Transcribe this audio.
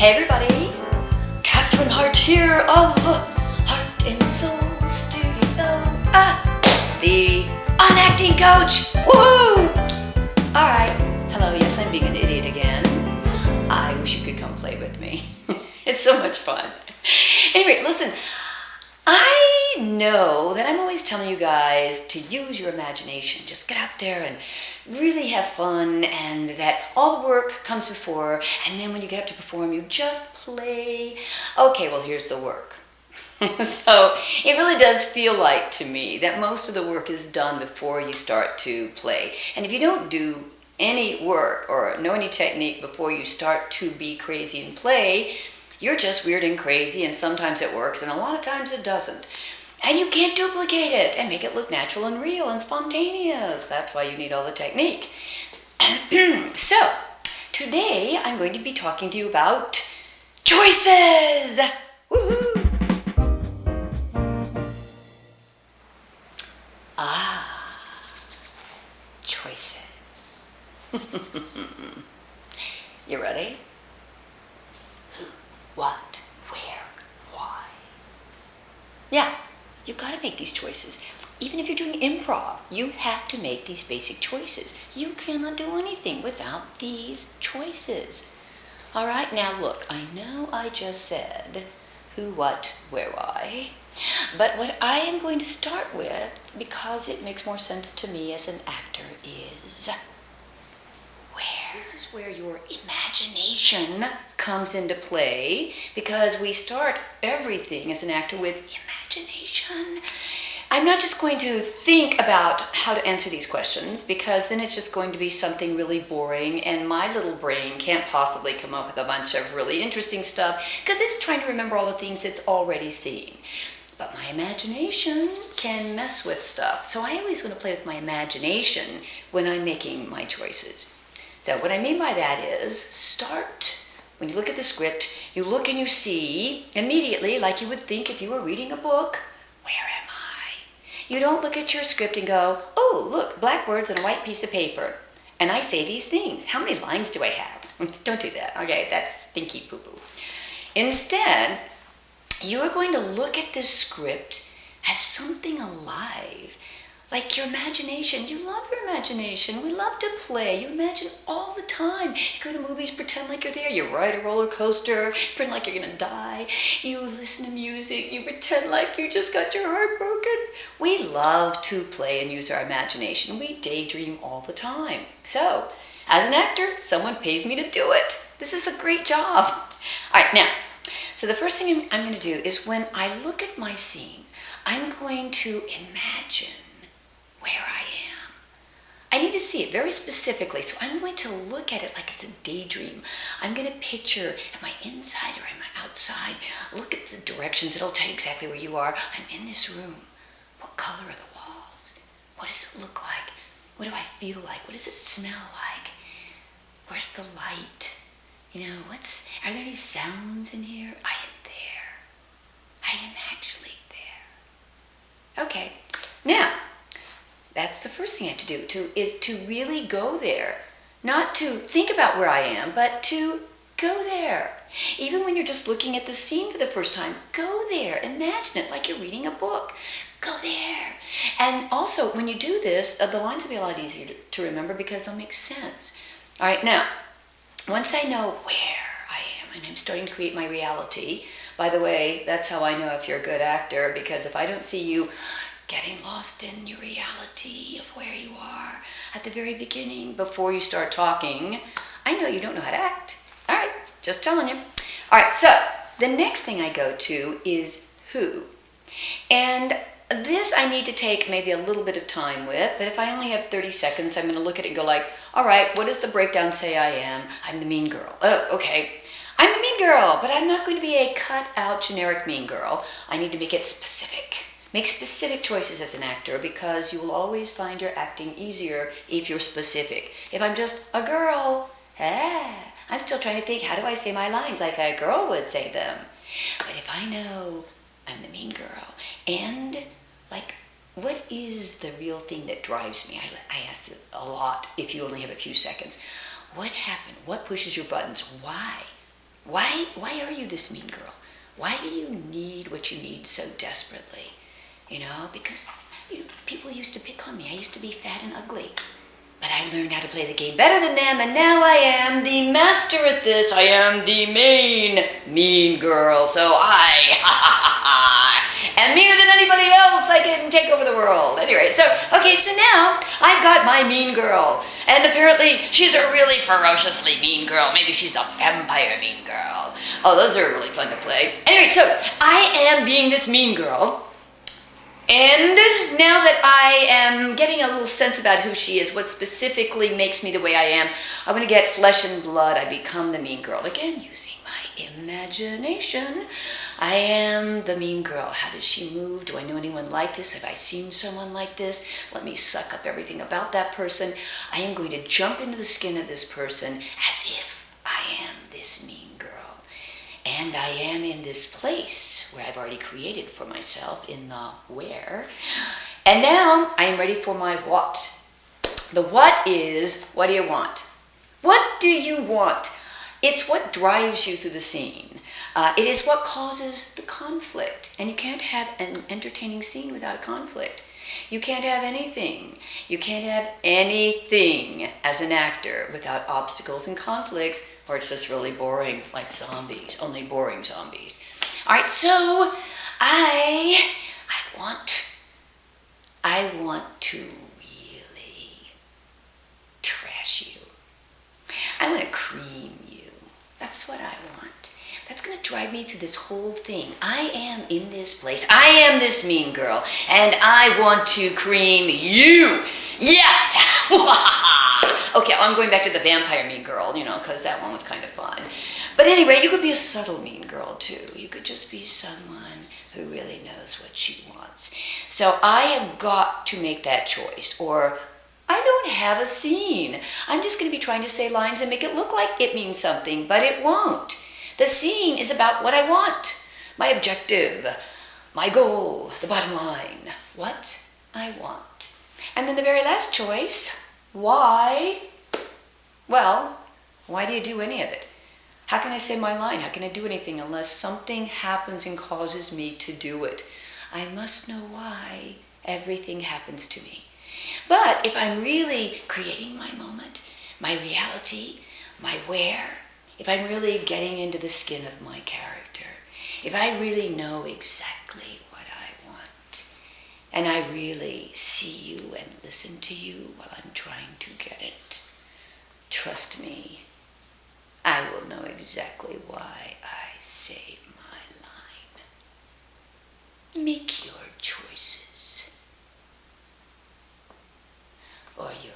Hey everybody, Cathryn Hartt here of Heart and Soul Studio. The unacting coach. Woohoo! Alright, hello, yes, I'm being an idiot again. I wish you could come play with me. It's so much fun. Anyway, listen, I know that I'm always telling you guys to use your imagination. Just get out there and really have fun, and that all the work comes before, and then when you get up to perform, you just play. Okay, well, here's the work. So it really does feel like to me that most of the work is done before you start to play. And if you don't do any work or know any technique before you start to be crazy and play, you're just weird and crazy, and sometimes it works and a lot of times it doesn't. And you can't duplicate it and make it look natural and real and spontaneous. That's why you need all the technique. So, today I'm going to be talking to you about choices! Woohoo! Choices. You ready? Who, what, where, why? Yeah. You've got to make these choices. Even if you're doing improv, you have to make these basic choices. You cannot do anything without these choices. All right, now look, I know I just said who, what, where, why, but what I am going to start with, because it makes more sense to me as an actor, is where. This is where your imagination comes into play, because we start everything as an actor with imagination. I'm not just going to think about how to answer these questions, because then it's just going to be something really boring, and my little brain can't possibly come up with a bunch of really interesting stuff, because it's trying to remember all the things it's already seeing. But my imagination can mess with stuff, so I always want to play with my imagination when I'm making my choices. So what I mean by that is, start, when you look at the script, you look and you see immediately, like you would think if you were reading a book, where am I? You don't look at your script and go, oh, look, black words on a white piece of paper, and I say these things. How many lines do I have? Don't do that, okay? That's stinky poo-poo. Instead, you are going to look at this script as something alive. Like your imagination. You love your imagination. We love to play. You imagine all the time. You go to movies, pretend like you're there. You ride a roller coaster, pretend like you're going to die. You listen to music. You pretend like you just got your heart broken. We love to play and use our imagination. We daydream all the time. So, as an actor, someone pays me to do it. This is a great job. All right, now, so the first thing I'm going to do is when I look at my scene, I'm going to imagine where I am. I need to see it very specifically, so I'm going to look at it like it's a daydream. I'm going to picture, am I inside or am I outside? Look at the directions, it'll tell you exactly where you are. I'm in this room. What color are the walls? What does it look like? What do I feel like? What does it smell like? Where's the light? You know, are there any sounds in here? I am there. I am actually there. Okay, now, that's the first thing I have to do, is to really go there. Not to think about where I am, but to go there. Even when you're just looking at the scene for the first time, go there. Imagine it like you're reading a book. Go there. And also, when you do this, the lines will be a lot easier to remember because they'll make sense. All right, now, once I know where I am and I'm starting to create my reality, by the way, that's how I know if you're a good actor, because if I don't see you getting lost in your reality of where you are at the very beginning before you start talking, I know you don't know how to act. All right, just telling you. All right, so the next thing I go to is who. And this I need to take maybe a little bit of time with, but if I only have 30 seconds, I'm going to look at it and go like, all right, what does the breakdown say I am? I'm the mean girl. Oh, okay. I'm the mean girl, but I'm not going to be a cut-out generic mean girl. I need to make it specific. Make specific choices as an actor, because you will always find your acting easier if you're specific. If I'm just a girl, I'm still trying to think, how do I say my lines like a girl would say them? But if I know I'm the mean girl, and like, what is the real thing that drives me? I ask it a lot if you only have a few seconds. What happened? What pushes your buttons? Why? Why are you this mean girl? Why do you need what you need so desperately? Because people used to pick on me. I used to be fat and ugly. But I learned how to play the game better than them, and now I am the master at this. I am the mean girl. So I am meaner than anybody else. I can take over the world. Anyway, so now I've got my mean girl. And apparently she's a really ferociously mean girl. Maybe she's a vampire mean girl. Oh, those are really fun to play. Anyway, so I am being this mean girl. And now that I am getting a little sense about who she is, what specifically makes me the way I am, I'm going to get flesh and blood. I become the mean girl. Again, using my imagination. I am the mean girl. How does she move? Do I know anyone like this? Have I seen someone like this? Let me suck up everything about that person. I am going to jump into the skin of this person as if I am this mean girl. And I am in this place where I've already created for myself in the where. And now I am ready for my what. The what is, what do you want? What do you want? It's what drives you through the scene. It is what causes the conflict. And you can't have an entertaining scene without a conflict. You can't have anything. You can't have anything as an actor without obstacles and conflicts, or it's just really boring, like zombies, only boring zombies. All right, so I want to really trash you. I want to cream you. That's what I want. That's going to drive me through this whole thing. I am in this place. I am this mean girl, and I want to cream you. Yes! Okay, I'm going back to the vampire mean girl, because that one was kind of fun. But anyway, you could be a subtle mean girl, too. You could just be someone who really knows what she wants. So I have got to make that choice, or I don't have a scene. I'm just going to be trying to say lines and make it look like it means something, but it won't. The scene is about what I want, my objective, my goal, the bottom line, what I want. And then the very last choice, why? Well, why do you do any of it? How can I say my line? How can I do anything unless something happens and causes me to do it? I must know why everything happens to me. But if I'm really creating my moment, my reality, my where, if I'm really getting into the skin of my character, if I really know exactly what I want, and I really see you and listen to you while I'm trying to get it, trust me, I will know exactly why I say my line. Make your choices, or you're